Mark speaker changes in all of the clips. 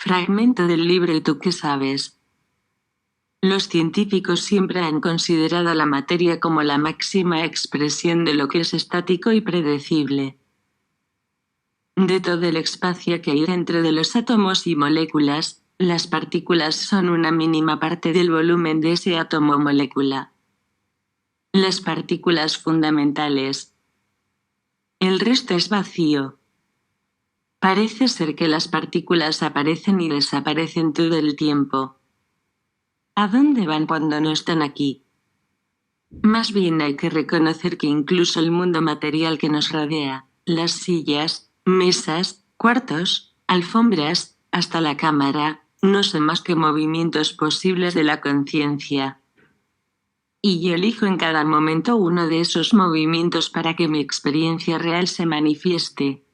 Speaker 1: Fragmento del libro ¿Y tú qué sabes? Los científicos siempre han considerado la materia como la máxima expresión de lo que es estático y predecible. De todo el espacio que hay dentro de los átomos y moléculas, las partículas son una mínima parte del volumen de ese átomo o molécula. Las partículas fundamentales. El resto es vacío. Parece ser que las partículas aparecen y desaparecen todo el tiempo. ¿A dónde van cuando no están aquí? Más bien hay que reconocer que incluso el mundo material que nos rodea, las sillas, mesas, cuartos, alfombras, hasta la cámara, no son más que movimientos posibles de la conciencia. Y yo elijo en cada momento uno de esos movimientos para que mi experiencia real se manifieste.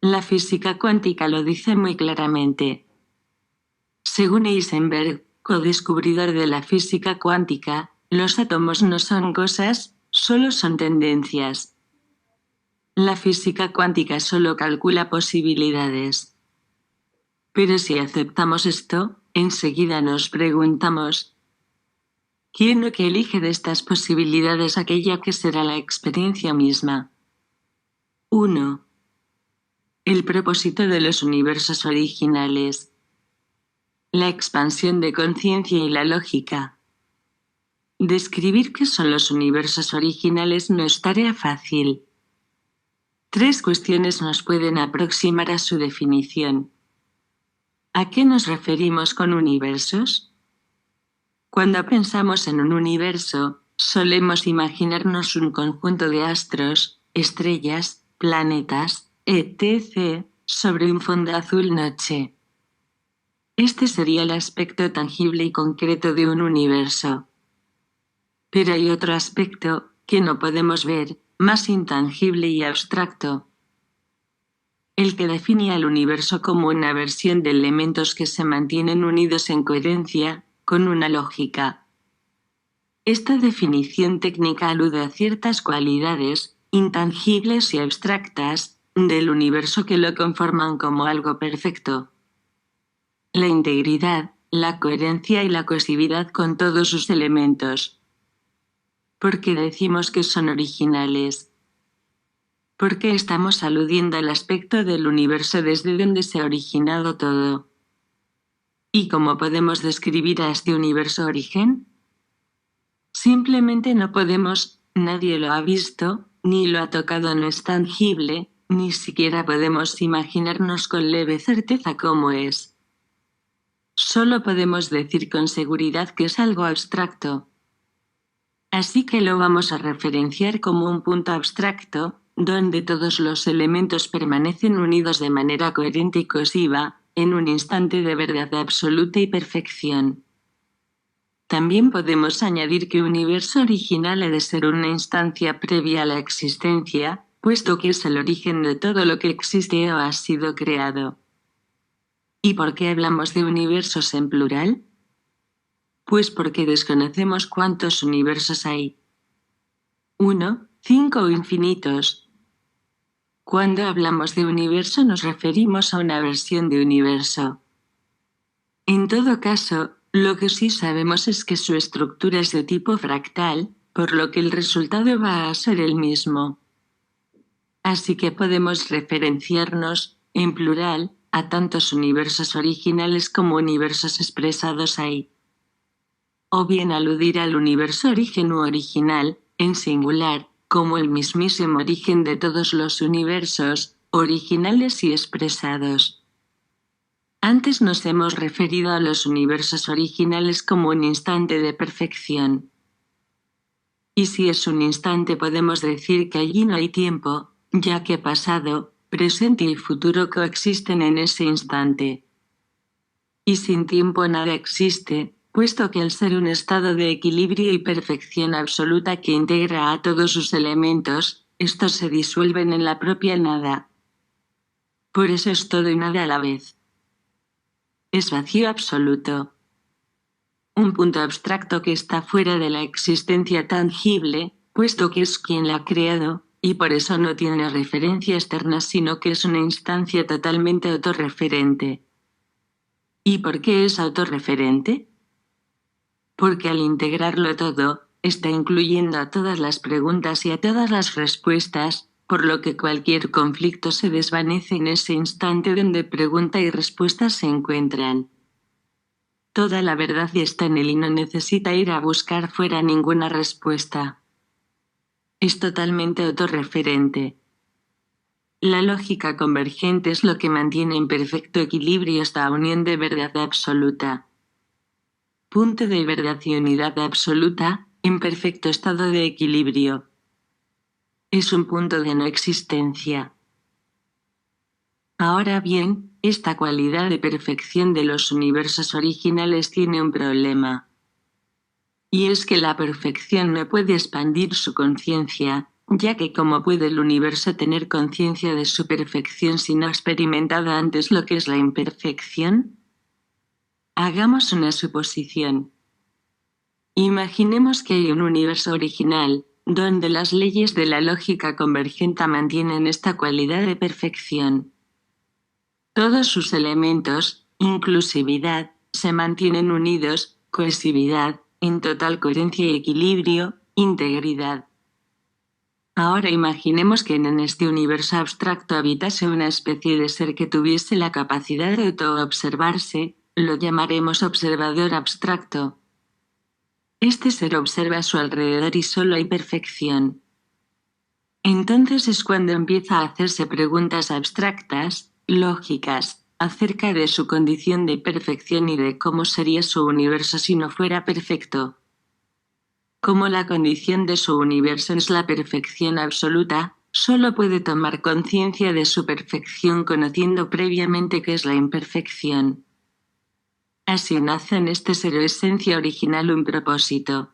Speaker 1: La física cuántica lo dice muy claramente. Según Heisenberg, co-descubridor de la física cuántica, los átomos no son cosas, solo son tendencias. La física cuántica solo calcula posibilidades. Pero si aceptamos esto, enseguida nos preguntamos, ¿quién o qué elige de estas posibilidades aquella que será la experiencia misma? 1. El propósito de los universos originales. La expansión de conciencia y la lógica. Describir qué son los universos originales no es tarea fácil. 3 cuestiones nos pueden aproximar a su definición. ¿A qué nos referimos con universos? Cuando pensamos en un universo, solemos imaginarnos un conjunto de astros, estrellas, planetas, etc., sobre un fondo azul noche. Este sería el aspecto tangible y concreto de un universo. Pero hay otro aspecto, que no podemos ver, más intangible y abstracto. El que define al universo como una versión de elementos que se mantienen unidos en coherencia, con una lógica. Esta definición técnica alude a ciertas cualidades, intangibles y abstractas, del universo que lo conforman como algo perfecto. La integridad, la coherencia y la cohesividad con todos sus elementos. ¿Por qué decimos que son originales? Porque estamos aludiendo al aspecto del universo desde donde se ha originado todo. ¿Y cómo podemos describir a este universo origen? Simplemente no podemos, nadie lo ha visto, ni lo ha tocado, no es tangible, ni siquiera podemos imaginarnos con leve certeza cómo es. Solo podemos decir con seguridad que es algo abstracto. Así que lo vamos a referenciar como un punto abstracto, donde todos los elementos permanecen unidos de manera coherente y cohesiva, en un instante de verdad absoluta y perfección. También podemos añadir que universo original ha de ser una instancia previa a la existencia, puesto que es el origen de todo lo que existe o ha sido creado. ¿Y por qué hablamos de universos en plural? Pues porque desconocemos cuántos universos hay. 1, 5 o infinitos. Cuando hablamos de universo nos referimos a una versión de universo. En todo caso, lo que sí sabemos es que su estructura es de tipo fractal, por lo que el resultado va a ser el mismo. Así que podemos referenciarnos, en plural, a tantos universos originales como universos expresados ahí. O bien aludir al universo origen u original, en singular, como el mismísimo origen de todos los universos, originales y expresados. Antes nos hemos referido a los universos originales como un instante de perfección. Y si es un instante podemos decir que allí no hay tiempo, ya que pasado, presente y futuro coexisten en ese instante. Y sin tiempo nada existe, puesto que al ser un estado de equilibrio y perfección absoluta que integra a todos sus elementos, estos se disuelven en la propia nada. Por eso es todo y nada a la vez. Es vacío absoluto. Un punto abstracto que está fuera de la existencia tangible, puesto que es quien la ha creado, y por eso no tiene referencia externa sino que es una instancia totalmente autorreferente. ¿Y por qué es autorreferente? Porque al integrarlo todo, está incluyendo a todas las preguntas y a todas las respuestas, por lo que cualquier conflicto se desvanece en ese instante donde pregunta y respuesta se encuentran. Toda la verdad está en él y no necesita ir a buscar fuera ninguna respuesta. Es totalmente autorreferente. La lógica convergente es lo que mantiene en perfecto equilibrio esta unión de verdad absoluta. Punto de verdad y unidad absoluta, en perfecto estado de equilibrio. Es un punto de no existencia. Ahora bien, esta cualidad de perfección de los universos originales tiene un problema. Y es que la perfección no puede expandir su conciencia, ya que ¿cómo puede el universo tener conciencia de su perfección si no ha experimentado antes lo que es la imperfección? Hagamos una suposición. Imaginemos que hay un universo original, donde las leyes de la lógica convergente mantienen esta cualidad de perfección. Todos sus elementos, inclusividad, se mantienen unidos, cohesividad, en total coherencia y equilibrio, integridad. Ahora imaginemos que en este universo abstracto habitase una especie de ser que tuviese la capacidad de autoobservarse, lo llamaremos observador abstracto. Este ser observa a su alrededor y solo hay perfección. Entonces es cuando empieza a hacerse preguntas abstractas, lógicas, acerca de su condición de perfección y de cómo sería su universo si no fuera perfecto. Como la condición de su universo es la perfección absoluta, solo puede tomar conciencia de su perfección conociendo previamente qué es la imperfección. Así nace en este ser o esencia original un propósito,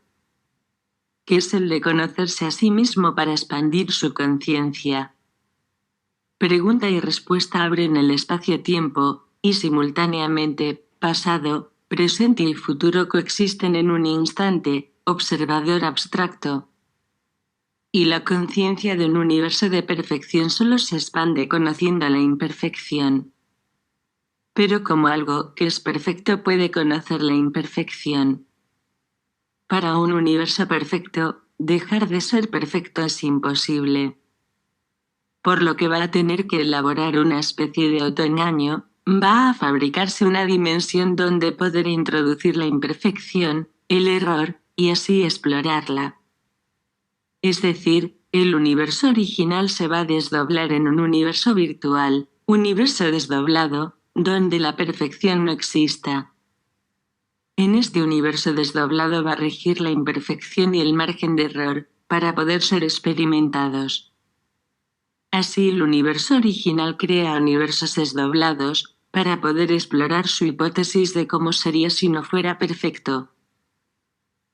Speaker 1: que es el de conocerse a sí mismo para expandir su conciencia. Pregunta y respuesta abren el espacio-tiempo, y simultáneamente, pasado, presente y futuro coexisten en un instante, observador abstracto. Y la conciencia de un universo de perfección solo se expande conociendo la imperfección. Pero como algo que es perfecto puede conocer la imperfección. Para un universo perfecto, dejar de ser perfecto es imposible. Por lo que va a tener que elaborar una especie de autoengaño, va a fabricarse una dimensión donde poder introducir la imperfección, el error, y así explorarla. Es decir, el universo original se va a desdoblar en un universo virtual, universo desdoblado, donde la perfección no exista. En este universo desdoblado va a regir la imperfección y el margen de error, para poder ser experimentados. Así el universo original crea universos desdoblados, para poder explorar su hipótesis de cómo sería si no fuera perfecto.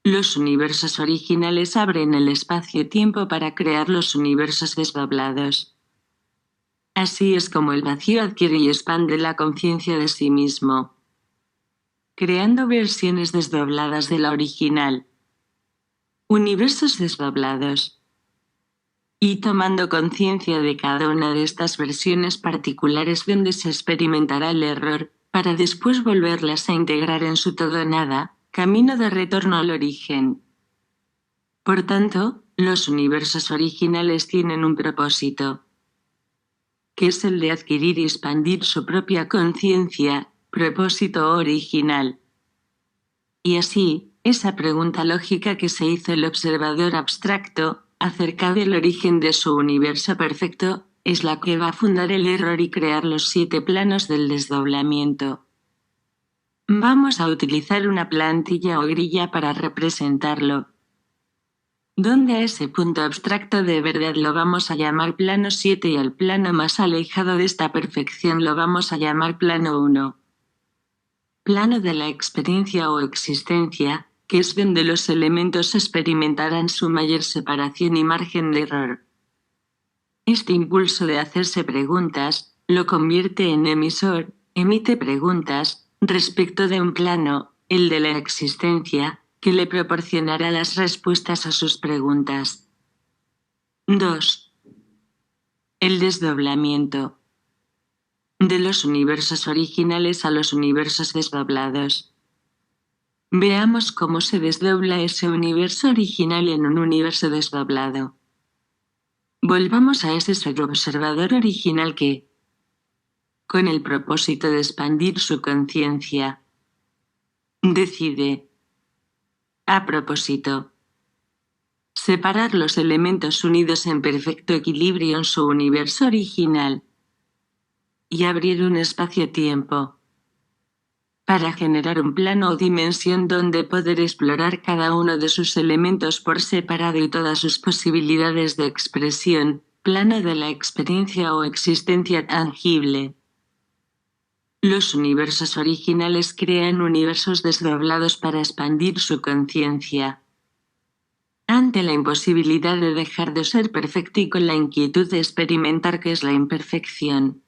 Speaker 1: Los universos originales abren el espacio-tiempo para crear los universos desdoblados. Así es como el vacío adquiere y expande la conciencia de sí mismo, creando versiones desdobladas de la original. Universos desdoblados. Y tomando conciencia de cada una de estas versiones particulares donde se experimentará el error, para después volverlas a integrar en su todo nada, camino de retorno al origen. Por tanto, los universos originales tienen un propósito, que es el de adquirir y expandir su propia conciencia, propósito original. Y así, esa pregunta lógica que se hizo el observador abstracto, acerca del origen de su universo perfecto, es la que va a fundar el error y crear los 7 planos del desdoblamiento. Vamos a utilizar una plantilla o grilla para representarlo, donde a ese punto abstracto de verdad lo vamos a llamar plano 7 y al plano más alejado de esta perfección lo vamos a llamar plano 1. Plano de la experiencia o existencia, que es donde los elementos experimentarán su mayor separación y margen de error. Este impulso de hacerse preguntas, lo convierte en emisor, emite preguntas, respecto de un plano, el de la existencia, que le proporcionará las respuestas a sus preguntas. 2. El desdoblamiento. de los universos originales a los universos desdoblados. Veamos cómo se desdobla ese universo original en un universo desdoblado. Volvamos a ese ser observador original que, con el propósito de expandir su conciencia, decide, a propósito, separar los elementos unidos en perfecto equilibrio en su universo original y abrir un espacio-tiempo para generar un plano o dimensión donde poder explorar cada uno de sus elementos por separado y todas sus posibilidades de expresión, plano de la experiencia o existencia tangible. Los universos originales crean universos desdoblados para expandir su conciencia. Ante la imposibilidad de dejar de ser perfecto y con la inquietud de experimentar qué es la imperfección,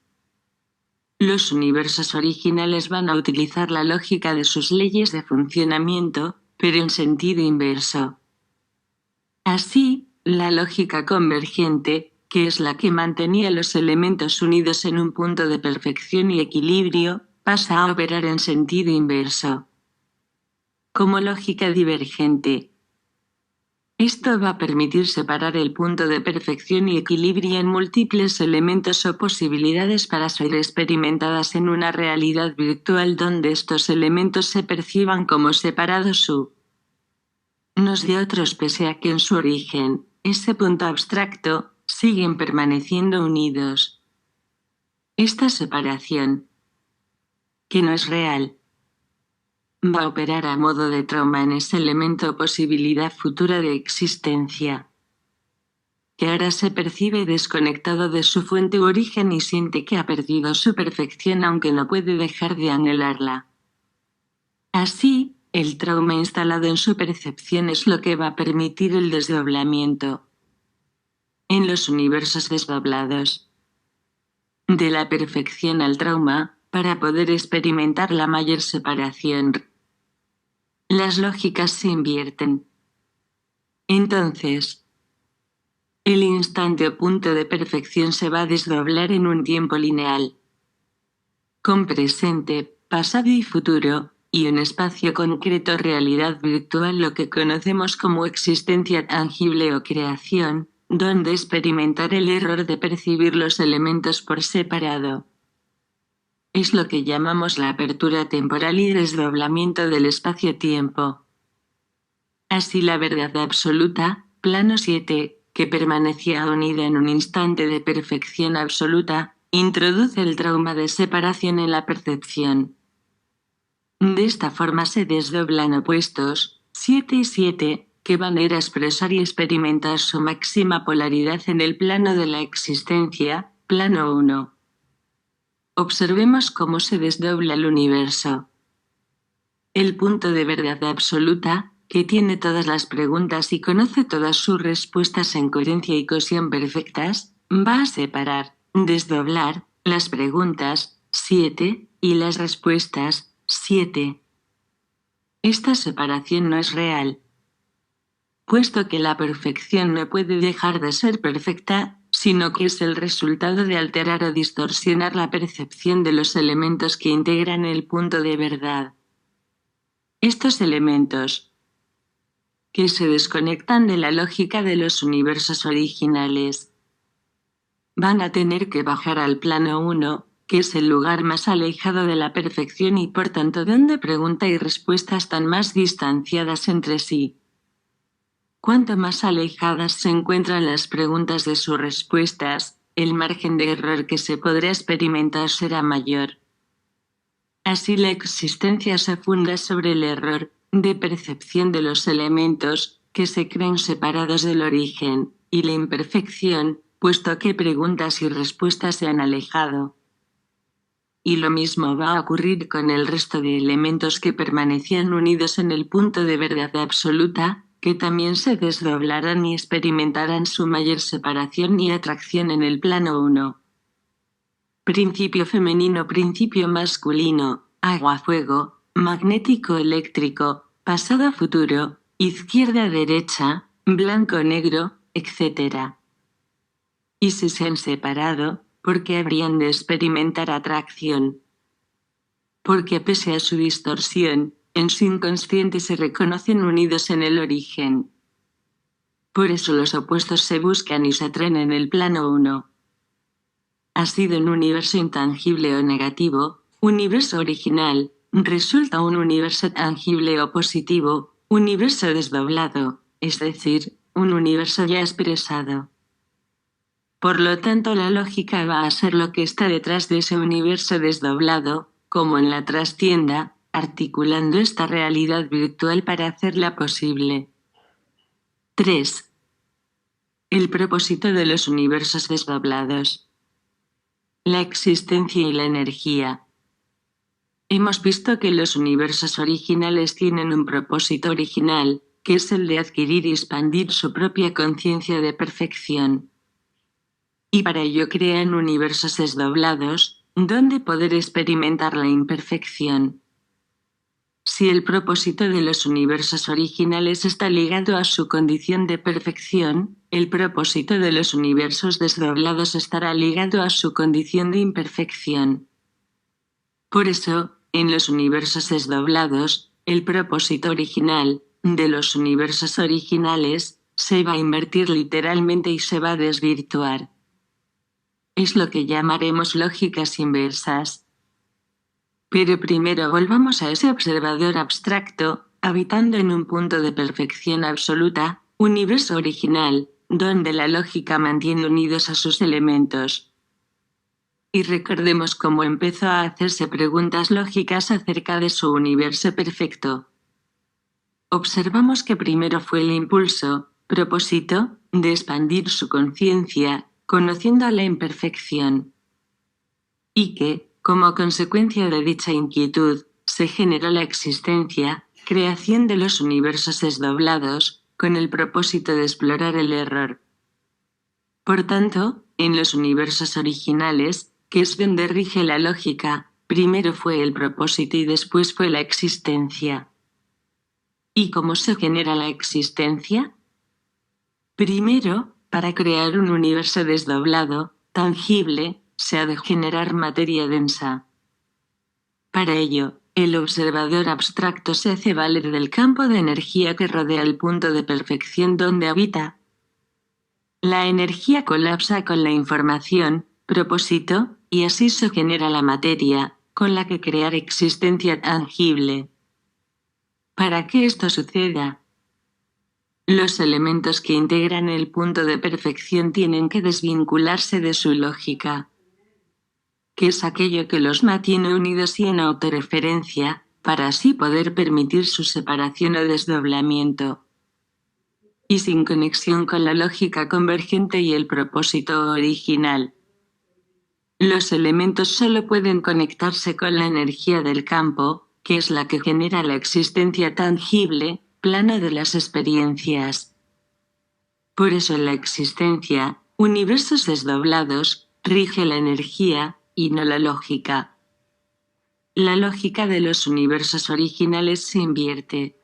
Speaker 1: los universos originales van a utilizar la lógica de sus leyes de funcionamiento, pero en sentido inverso. Así, la lógica convergente, que es la que mantenía los elementos unidos en un punto de perfección y equilibrio, pasa a operar en sentido inverso. Como lógica divergente, esto va a permitir separar el punto de perfección y equilibrio en múltiples elementos o posibilidades para ser experimentadas en una realidad virtual donde estos elementos se perciban como separados unos de otros pese a que en su origen, ese punto abstracto, siguen permaneciendo unidos. Esta separación, que no es real, va a operar a modo de trauma en ese elemento o posibilidad futura de existencia, que ahora se percibe desconectado de su fuente u origen y siente que ha perdido su perfección aunque no puede dejar de anhelarla. Así, el trauma instalado en su percepción es lo que va a permitir el desdoblamiento en los universos desdoblados de la perfección al trauma para poder experimentar la mayor separación. Las lógicas se invierten. Entonces, el instante o punto de perfección se va a desdoblar en un tiempo lineal, con presente, pasado y futuro, y un espacio concreto realidad virtual, lo que conocemos como existencia tangible o creación, donde experimentar el error de percibir los elementos por separado. Es lo que llamamos la apertura temporal y desdoblamiento del espacio-tiempo. Así la verdad absoluta, plano 7, que permanecía unida en un instante de perfección absoluta, introduce el trauma de separación en la percepción. De esta forma se desdoblan opuestos, 7 y 7, que van a ir a expresar y experimentar su máxima polaridad en el plano de la existencia, plano 1. Observemos cómo se desdobla el universo. El punto de verdad absoluta, que tiene todas las preguntas y conoce todas sus respuestas en coherencia y cohesión perfectas, va a separar, desdoblar, las preguntas, 7, y las respuestas, 7. Esta separación no es real, puesto que la perfección no puede dejar de ser perfecta, sino que es el resultado de alterar o distorsionar la percepción de los elementos que integran el punto de verdad. Estos elementos, que se desconectan de la lógica de los universos originales, van a tener que bajar al plano 1, que es el lugar más alejado de la perfección y por tanto donde pregunta y respuesta están más distanciadas entre sí. Cuanto más alejadas se encuentran las preguntas de sus respuestas, el margen de error que se podrá experimentar será mayor. Así la existencia se funda sobre el error de percepción de los elementos que se creen separados del origen, y la imperfección, puesto que preguntas y respuestas se han alejado. Y lo mismo va a ocurrir con el resto de elementos que permanecían unidos en el punto de verdad absoluta, que también se desdoblarán y experimentarán su mayor separación y atracción en el plano 1. Principio femenino, principio masculino, agua-fuego, magnético-eléctrico, pasado-futuro, izquierda-derecha, blanco-negro, etc. Y si se han separado, ¿por qué habrían de experimentar atracción? Porque pese a su distorsión, en su inconsciente se reconocen unidos en el origen. Por eso los opuestos se buscan y se atraen en el plano uno. Ha sido un universo intangible o negativo, universo original, resulta un universo tangible o positivo, universo desdoblado, es decir, un universo ya expresado. Por lo tanto, la lógica va a ser lo que está detrás de ese universo desdoblado, como en la trastienda, articulando esta realidad virtual para hacerla posible. 3. El propósito de los universos desdoblados. La existencia y la energía. Hemos visto que los universos originales tienen un propósito original, que es el de adquirir y expandir su propia conciencia de perfección. Y para ello crean universos desdoblados, donde poder experimentar la imperfección. Si el propósito de los universos originales está ligado a su condición de perfección, el propósito de los universos desdoblados estará ligado a su condición de imperfección. Por eso, en los universos desdoblados, el propósito original, de los universos originales, se va a invertir literalmente y se va a desvirtuar. Es lo que llamaremos lógicas inversas. Pero primero volvamos a ese observador abstracto, habitando en un punto de perfección absoluta, universo original, donde la lógica mantiene unidos a sus elementos. Y recordemos cómo empezó a hacerse preguntas lógicas acerca de su universo perfecto. Observamos que primero fue el impulso, propósito, de expandir su conciencia, conociendo a la imperfección. Y que, como consecuencia de dicha inquietud, se generó la existencia, creación de los universos desdoblados, con el propósito de explorar el error. Por tanto, en los universos originales, que es donde rige la lógica, primero fue el propósito y después fue la existencia. ¿Y cómo se genera la existencia? Primero, para crear un universo desdoblado, tangible, se ha de generar materia densa. Para ello, el observador abstracto se hace valer del campo de energía que rodea el punto de perfección donde habita. La energía colapsa con la información, propósito, y así se genera la materia, con la que crear existencia tangible. Para que esto suceda, los elementos que integran el punto de perfección tienen que desvincularse de su lógica, que es aquello que los mantiene unidos y en autorreferencia, para así poder permitir su separación o desdoblamiento. Y sin conexión con la lógica convergente y el propósito original. Los elementos solo pueden conectarse con la energía del campo, que es la que genera la existencia tangible, plano de las experiencias. Por eso en la existencia, universos desdoblados, rige la energía, y no la lógica. La lógica de los universos originales se invierte.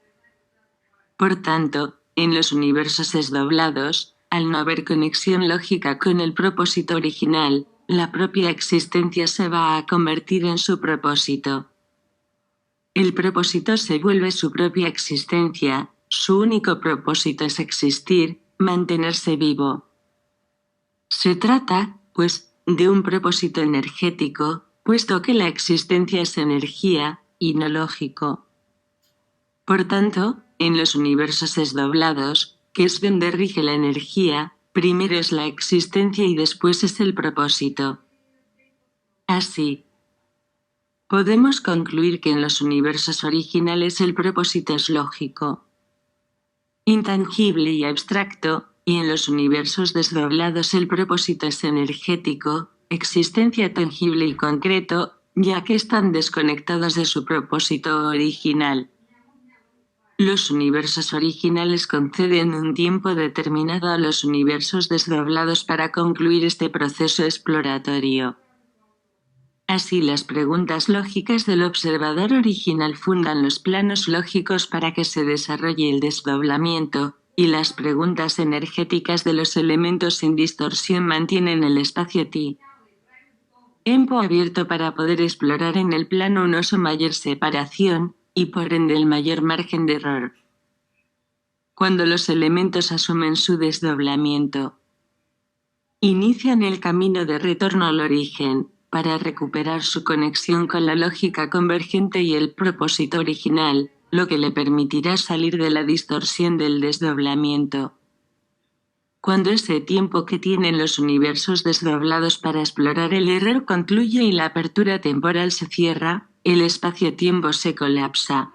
Speaker 1: Por tanto, en los universos desdoblados, al no haber conexión lógica con el propósito original, la propia existencia se va a convertir en su propósito. El propósito se vuelve su propia existencia, su único propósito es existir, mantenerse vivo. Se trata, pues, de un propósito energético, puesto que la existencia es energía, y no lógico. Por tanto, en los universos desdoblados, que es donde rige la energía, primero es la existencia y después es el propósito. Así, podemos concluir que en los universos originales el propósito es lógico, intangible y abstracto, y en los universos desdoblados el propósito es energético, existencia tangible y concreto, ya que están desconectados de su propósito original. Los universos originales conceden un tiempo determinado a los universos desdoblados para concluir este proceso exploratorio. Así, las preguntas lógicas del observador original fundan los planos lógicos para que se desarrolle el desdoblamiento, y las preguntas energéticas de los elementos sin distorsión mantienen el espacio-ti. Campo abierto para poder explorar en el plano 1 su mayor separación, y por ende el mayor margen de error. Cuando los elementos asumen su desdoblamiento, inician el camino de retorno al origen, para recuperar su conexión con la lógica convergente y el propósito original, lo que le permitirá salir de la distorsión del desdoblamiento. Cuando ese tiempo que tienen los universos desdoblados para explorar el error concluye y la apertura temporal se cierra, el espacio-tiempo se colapsa.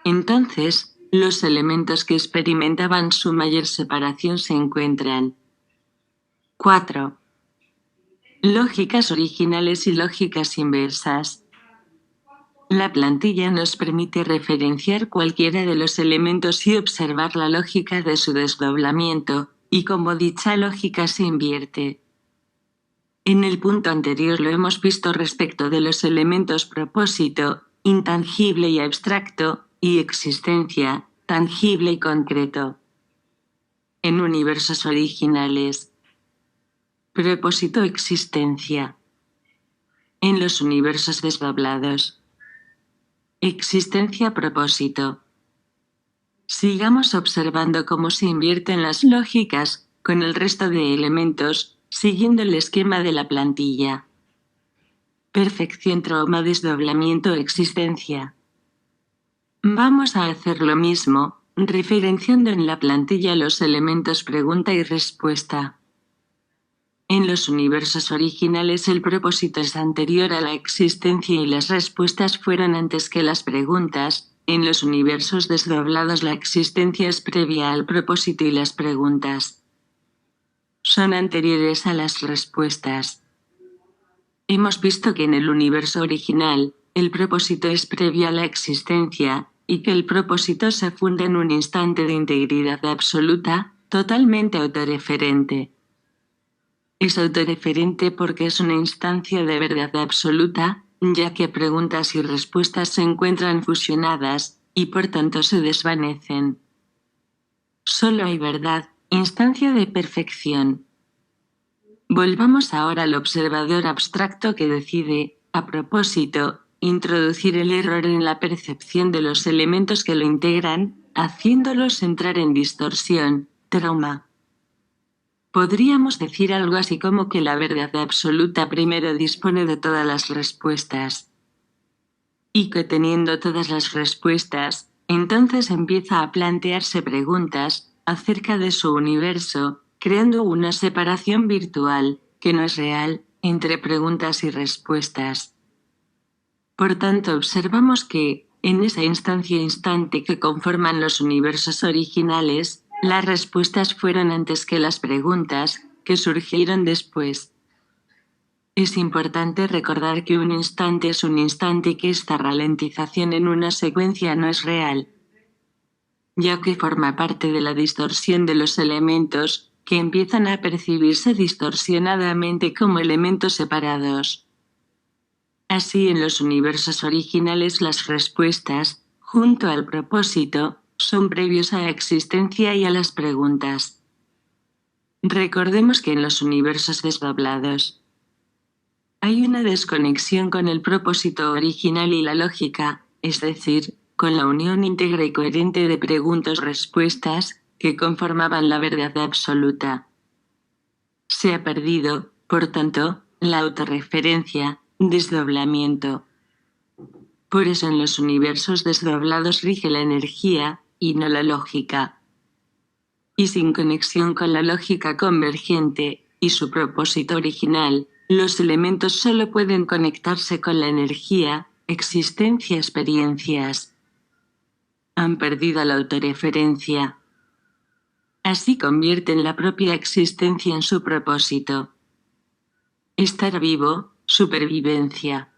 Speaker 1: Entonces, los elementos que experimentaban su mayor separación se encuentran. 4. Lógicas originales y lógicas inversas. La plantilla nos permite referenciar cualquiera de los elementos y observar la lógica de su desdoblamiento, y cómo dicha lógica se invierte. En el punto anterior lo hemos visto respecto de los elementos propósito, intangible y abstracto, y existencia, tangible y concreto. En universos originales. Propósito existencia. En los universos desdoblados. Existencia propósito. Sigamos observando cómo se invierten las lógicas, con el resto de elementos, siguiendo el esquema de la plantilla. Perfección trauma desdoblamiento existencia. Vamos a hacer lo mismo, referenciando en la plantilla los elementos pregunta y respuesta. En los universos originales el propósito es anterior a la existencia y las respuestas fueron antes que las preguntas. En los universos desdoblados la existencia es previa al propósito y las preguntas son anteriores a las respuestas. Hemos visto que en el universo original, el propósito es previo a la existencia, y que el propósito se funde en un instante de integridad absoluta, totalmente autorreferente. Es autorreferente porque es una instancia de verdad absoluta, ya que preguntas y respuestas se encuentran fusionadas, y por tanto se desvanecen. Solo hay verdad, instancia de perfección. Volvamos ahora al observador abstracto que decide, a propósito, introducir el error en la percepción de los elementos que lo integran, haciéndolos entrar en distorsión, trauma. Podríamos decir algo así como que la verdad absoluta primero dispone de todas las respuestas. Y que teniendo todas las respuestas, entonces empieza a plantearse preguntas acerca de su universo, creando una separación virtual, que no es real, entre preguntas y respuestas. Por tanto, observamos que, en esa instancia instante que conforman los universos originales, las respuestas fueron antes que las preguntas, que surgieron después. Es importante recordar que un instante es un instante y que esta ralentización en una secuencia no es real, ya que forma parte de la distorsión de los elementos, que empiezan a percibirse distorsionadamente como elementos separados. Así, en los universos originales las respuestas, junto al propósito, son previos a la existencia y a las preguntas. Recordemos que en los universos desdoblados hay una desconexión con el propósito original y la lógica, es decir, con la unión íntegra y coherente de preguntas-respuestas, que conformaban la verdad absoluta. Se ha perdido, por tanto, la autorreferencia, desdoblamiento. Por eso en los universos desdoblados rige la energía, y no la lógica. Y sin conexión con la lógica convergente, y su propósito original, los elementos solo pueden conectarse con la energía, existencia, experiencias. Han perdido la autorreferencia. Así convierten la propia existencia en su propósito. Estar vivo, supervivencia.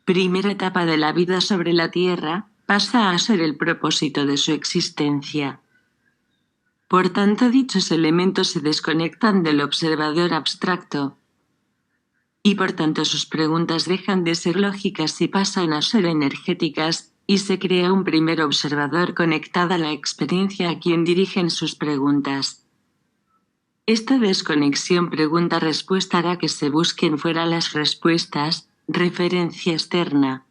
Speaker 1: Primera etapa de la vida sobre la Tierra, pasa a ser el propósito de su existencia. Por tanto, dichos elementos se desconectan del observador abstracto, y por tanto sus preguntas dejan de ser lógicas y pasan a ser energéticas, y se crea un primer observador conectado a la experiencia a quien dirigen sus preguntas. Esta desconexión pregunta-respuesta hará que se busquen fuera las respuestas, referencia externa.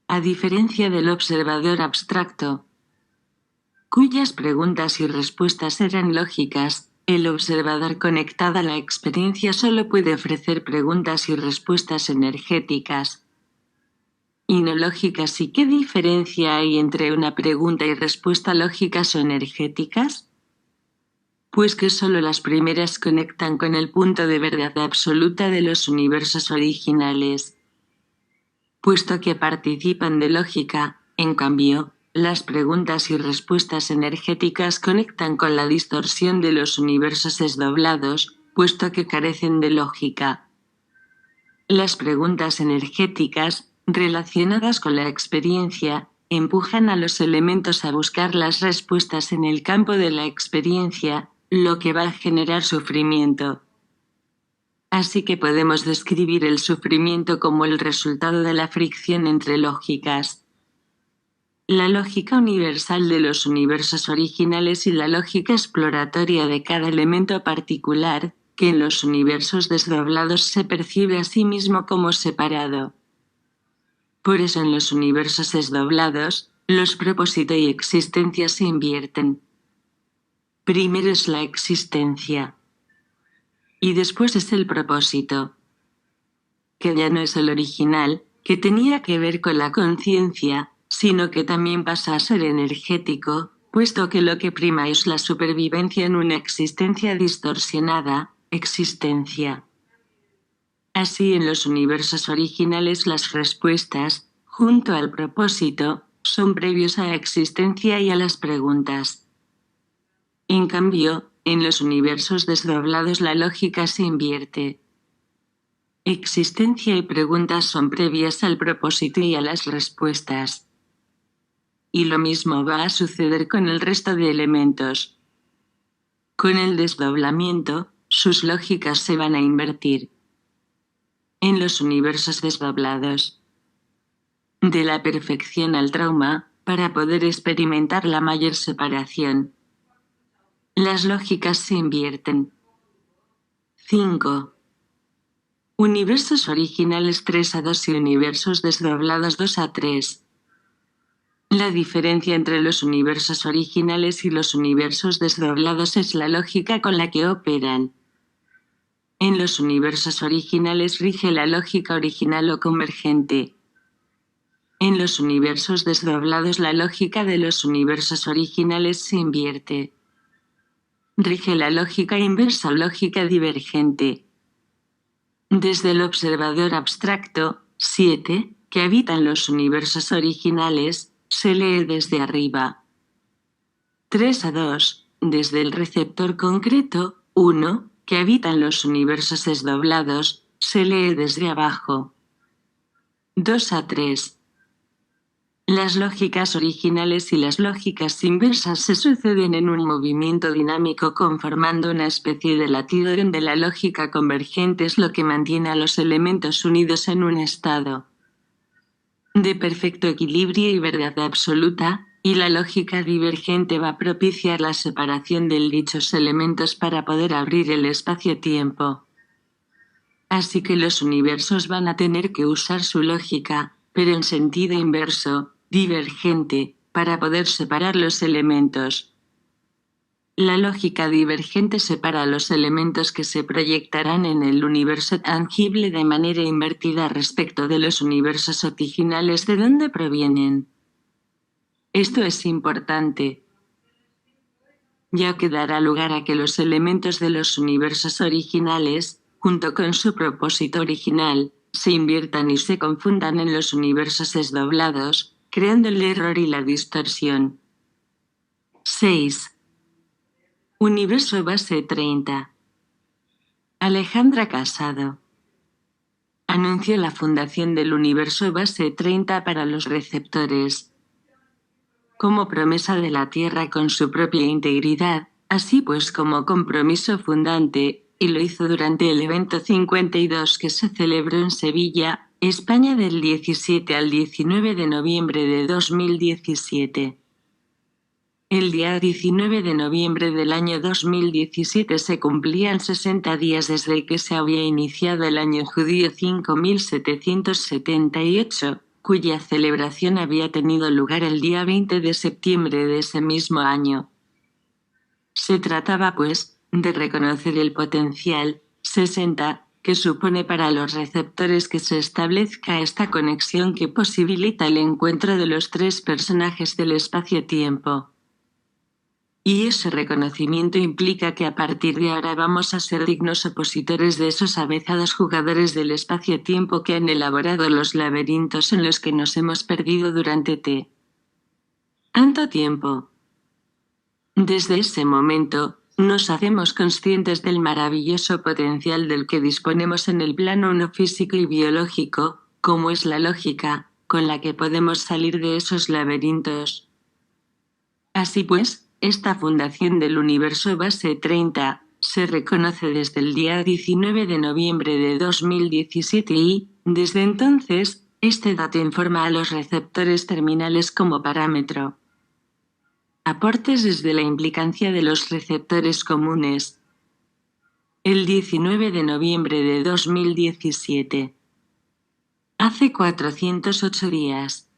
Speaker 1: A diferencia del observador abstracto, cuyas preguntas y respuestas eran lógicas, el observador conectado a la experiencia solo puede ofrecer preguntas y respuestas energéticas y no lógicas. ¿Y qué diferencia hay entre una pregunta y respuesta lógicas o energéticas? Pues que solo las primeras conectan con el punto de verdad absoluta de los universos originales, puesto que participan de lógica. En cambio, las preguntas y respuestas energéticas conectan con la distorsión de los universos desdoblados, puesto que carecen de lógica. Las preguntas energéticas, relacionadas con la experiencia, empujan a los elementos a buscar las respuestas en el campo de la experiencia, lo que va a generar sufrimiento. Así que podemos describir el sufrimiento como el resultado de la fricción entre lógicas. La lógica universal de los universos originales y la lógica exploratoria de cada elemento particular, que en los universos desdoblados se percibe a sí mismo como separado. Por eso en los universos desdoblados, los propósito y existencia se invierten. Primero es la existencia. Y después es el propósito, que ya no es el original, que tenía que ver con la conciencia, sino que también pasa a ser energético, puesto que lo que prima es la supervivencia en una existencia distorsionada, existencia. Así en los universos originales las respuestas, junto al propósito, son previos a la existencia y a las preguntas. En cambio, en los universos desdoblados la lógica se invierte. Existencia y preguntas son previas al propósito y a las respuestas. Y lo mismo va a suceder con el resto de elementos. Con el desdoblamiento, sus lógicas se van a invertir. En los universos desdoblados, de la perfección al trauma, para poder experimentar la mayor separación, las lógicas se invierten. 5. Universos originales 3-2 y universos desdoblados 2-3. La diferencia entre los universos originales y los universos desdoblados es la lógica con la que operan. En los universos originales rige la lógica original o convergente. En los universos desdoblados la lógica de los universos originales se invierte. Rige la lógica inversa o lógica divergente. Desde el observador abstracto, 7, que habita en los universos originales, se lee desde arriba. 3-2, desde el receptor concreto, 1, que habita en los universos desdoblados, se lee desde abajo. 2-3. Las lógicas originales y las lógicas inversas se suceden en un movimiento dinámico conformando una especie de latido donde la lógica convergente es lo que mantiene a los elementos unidos en un estado de perfecto equilibrio y verdad absoluta, y la lógica divergente va a propiciar la separación de dichos elementos para poder abrir el espacio-tiempo. Así que los universos van a tener que usar su lógica, pero en sentido inverso, divergente, para poder separar los elementos. La lógica divergente separa los elementos que se proyectarán en el universo tangible de manera invertida respecto de los universos originales de donde provienen. Esto es importante, ya que dará lugar a que los elementos de los universos originales, junto con su propósito original, se inviertan y se confundan en los universos desdoblados, creando el error y la distorsión. 6. Universo base 30. Alejandra Casado anunció la fundación del universo base 30 para los receptores, como promesa de la Tierra con su propia integridad, así pues como compromiso fundante, y lo hizo durante el evento 52 que se celebró en Sevilla, España del 17 al 19 de noviembre de 2017. El día 19 de noviembre del año 2017 se cumplían 60 días desde que se había iniciado el año judío 5778, cuya celebración había tenido lugar el día 20 de septiembre de ese mismo año. Se trataba, pues, de reconocer el potencial 60 que supone para los receptores que se establezca esta conexión que posibilita el encuentro de los tres personajes del espacio-tiempo. Y ese reconocimiento implica que a partir de ahora vamos a ser dignos opositores de esos avezados jugadores del espacio-tiempo que han elaborado los laberintos en los que nos hemos perdido durante tanto tiempo. Desde ese momento, nos hacemos conscientes del maravilloso potencial del que disponemos en el plano no físico y biológico, como es la lógica, con la que podemos salir de esos laberintos. Así pues, esta fundación del universo base 30 se reconoce desde el día 19 de noviembre de 2017 y, desde entonces, este dato informa a los receptores terminales como parámetro. Aportes desde la implicancia de los receptores comunes. El 19 de noviembre de 2017. Hace 408 días.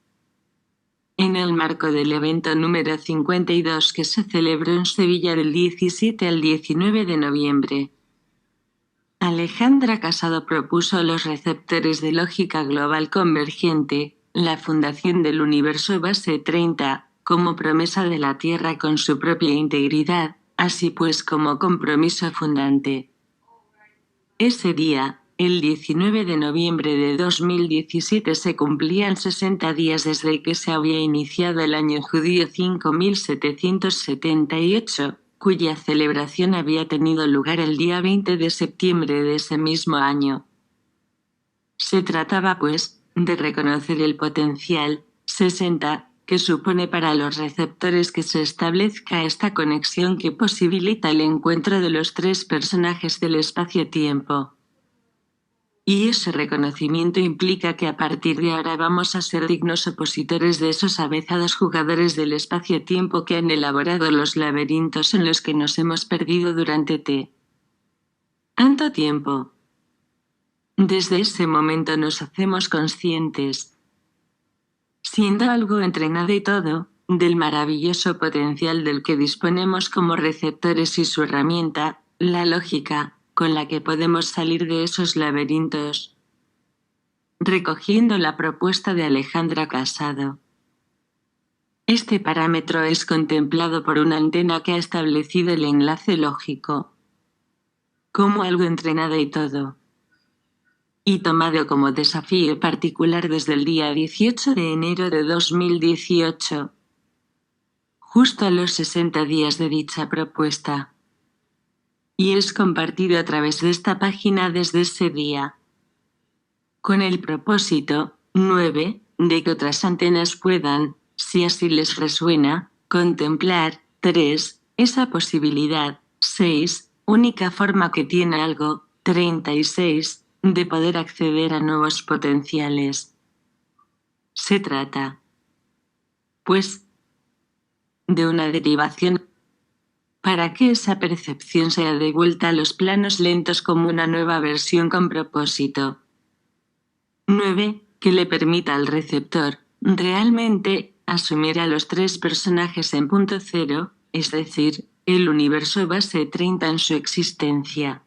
Speaker 1: En el marco del evento número 52 que se celebró en Sevilla del 17 al 19 de noviembre, Alejandra Casado propuso a los receptores de lógica global convergente la fundación del universo base 30 como promesa de la Tierra con su propia integridad, así pues como compromiso fundante. Ese día, el 19 de noviembre de 2017 se cumplían 60 días desde que se había iniciado el año judío 5778, cuya celebración había tenido lugar el día 20 de septiembre de ese mismo año. Se trataba, pues, de reconocer el potencial 60 que supone para los receptores que se establezca esta conexión que posibilita el encuentro de los tres personajes del espacio-tiempo. Y ese reconocimiento implica que a partir de ahora vamos a ser dignos opositores de esos avezados jugadores del espacio-tiempo que han elaborado los laberintos en los que nos hemos perdido durante tanto tiempo. Desde ese momento nos hacemos conscientes, siendo algo entrenado y todo, del maravilloso potencial del que disponemos como receptores y su herramienta, la lógica, con la que podemos salir de esos laberintos. Recogiendo la propuesta de Alejandra Casado. Este parámetro es contemplado por una antena que ha establecido el enlace lógico, como algo entrenado y todo, y tomado como desafío particular desde el día 18 de enero de 2018, justo a los 60 días de dicha propuesta. Y es compartido a través de esta página desde ese día, con el propósito 9 de que otras antenas puedan, si así les resuena, contemplar 3 esa posibilidad, 6 única forma que tiene algo, 36 de poder acceder a nuevos potenciales. Se trata, pues, de una derivación para que esa percepción sea devuelta a los planos lentos como una nueva versión con propósito 9, que le permita al receptor, realmente, asumir a los tres personajes en punto cero, es decir, el universo base 30 en su existencia.